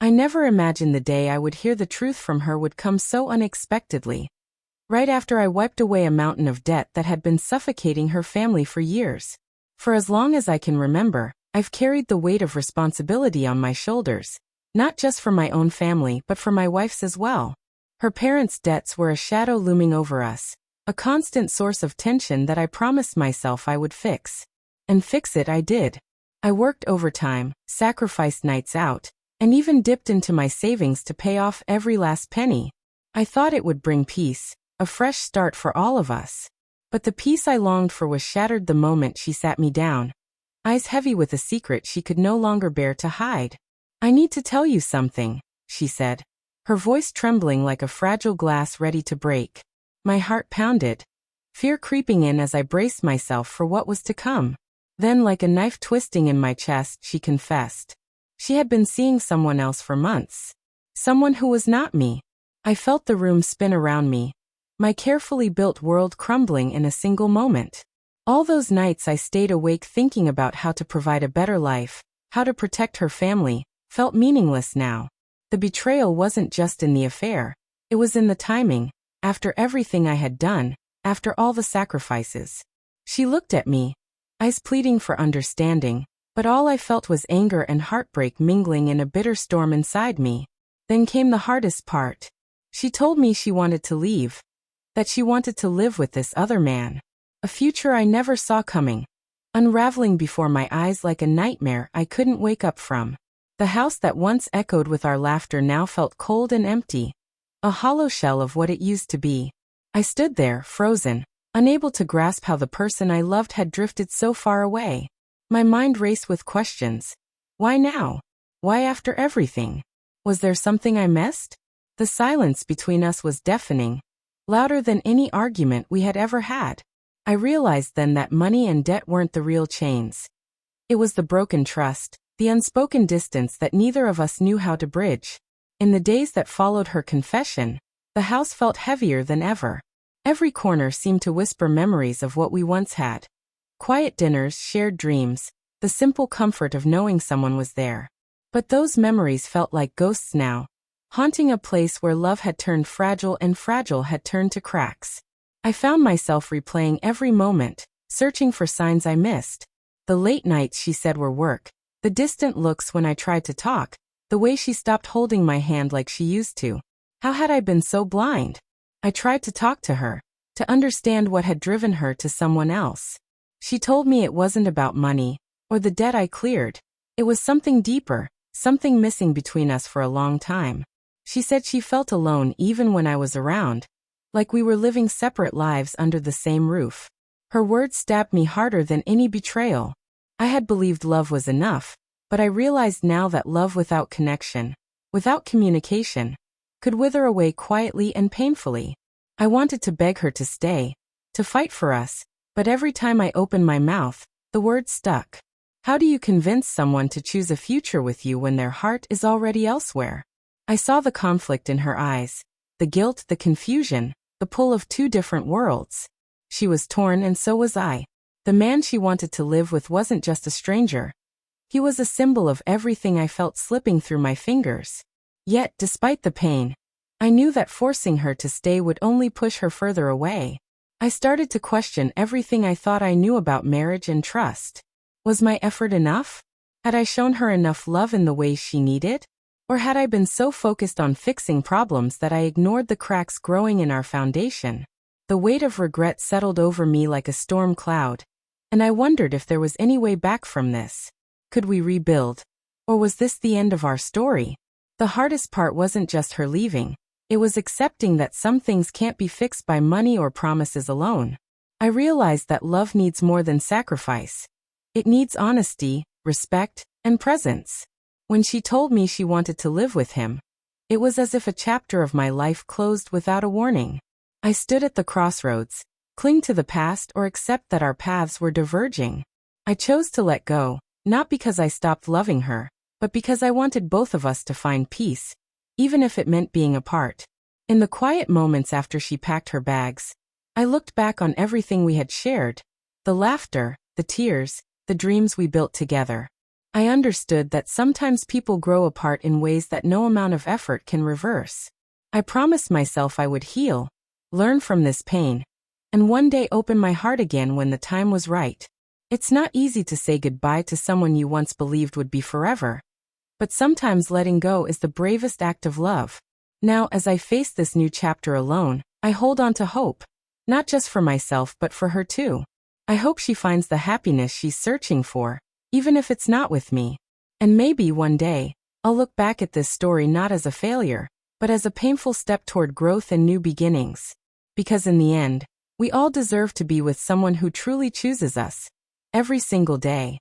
I never imagined the day I would hear the truth from her would come so unexpectedly. Right after I wiped away a mountain of debt that had been suffocating her family for years. For as long as I can remember, I've carried the weight of responsibility on my shoulders, not just for my own family but for my wife's as well. Her parents' debts were a shadow looming over us, a constant source of tension that I promised myself I would fix. And fix it I did. I worked overtime, sacrificed nights out, and even dipped into my savings to pay off every last penny. I thought it would bring peace, a fresh start for all of us. But the peace I longed for was shattered the moment she sat me down, eyes heavy with a secret she could no longer bear to hide. "I need to tell you something," she said, her voice trembling like a fragile glass ready to break. My heart pounded, fear creeping in as I braced myself for what was to come. Then, like a knife twisting in my chest, she confessed. She had been seeing someone else for months. Someone who was not me. I felt the room spin around me, my carefully built world crumbling in a single moment. All those nights I stayed awake thinking about how to provide a better life, how to protect her family, felt meaningless now. The betrayal wasn't just in the affair. It was in the timing, after everything I had done, after all the sacrifices. She looked at me, eyes pleading for understanding, but all I felt was anger and heartbreak mingling in a bitter storm inside me. Then came the hardest part. She told me she wanted to leave, that she wanted to live with this other man. A future I never saw coming, unraveling before my eyes like a nightmare I couldn't wake up from. The house that once echoed with our laughter now felt cold and empty, a hollow shell of what it used to be. I stood there, frozen, unable to grasp how the person I loved had drifted so far away. My mind raced with questions. Why now? Why after everything? Was there something I missed? The silence between us was deafening, louder than any argument we had ever had. I realized then that money and debt weren't the real chains. It was the broken trust, the unspoken distance that neither of us knew how to bridge. In the days that followed her confession, the house felt heavier than ever. Every corner seemed to whisper memories of what we once had. Quiet dinners, shared dreams, the simple comfort of knowing someone was there. But those memories felt like ghosts now, haunting a place where love had turned fragile and fragile had turned to cracks. I found myself replaying every moment, searching for signs I missed. The late nights she said were work, the distant looks when I tried to talk, the way she stopped holding my hand like she used to. How had I been so blind? I tried to talk to her, to understand what had driven her to someone else. She told me it wasn't about money, or the debt I cleared. It was something deeper, something missing between us for a long time. She said she felt alone even when I was around, like we were living separate lives under the same roof. Her words stabbed me harder than any betrayal. I had believed love was enough, but I realized now that love without connection, without communication, could wither away quietly and painfully. I wanted to beg her to stay, to fight for us, but every time I opened my mouth, the words stuck. How do you convince someone to choose a future with you when their heart is already elsewhere? I saw the conflict in her eyes, the guilt, the confusion, the pull of two different worlds. She was torn and so was I. The man she wanted to live with wasn't just a stranger. He was a symbol of everything I felt slipping through my fingers. Yet, despite the pain, I knew that forcing her to stay would only push her further away. I started to question everything I thought I knew about marriage and trust. Was my effort enough? Had I shown her enough love in the ways she needed? Or had I been so focused on fixing problems that I ignored the cracks growing in our foundation? The weight of regret settled over me like a storm cloud, and I wondered if there was any way back from this. Could we rebuild? Or was this the end of our story? The hardest part wasn't just her leaving. It was accepting that some things can't be fixed by money or promises alone. I realized that love needs more than sacrifice. It needs honesty, respect, and presence. When she told me she wanted to live with him, it was as if a chapter of my life closed without a warning. I stood at the crossroads, cling to the past or accept that our paths were diverging. I chose to let go, not because I stopped loving her, but because I wanted both of us to find peace, even if it meant being apart. In the quiet moments after she packed her bags, I looked back on everything we had shared, the laughter, the tears, the dreams we built together. I understood that sometimes people grow apart in ways that no amount of effort can reverse. I promised myself I would heal, learn from this pain, and one day open my heart again when the time was right. It's not easy to say goodbye to someone you once believed would be forever. But sometimes letting go is the bravest act of love. Now, as I face this new chapter alone, I hold on to hope. Not just for myself but for her too. I hope she finds the happiness she's searching for, even if it's not with me. And maybe one day, I'll look back at this story not as a failure, but as a painful step toward growth and new beginnings. Because in the end, we all deserve to be with someone who truly chooses us. Every single day.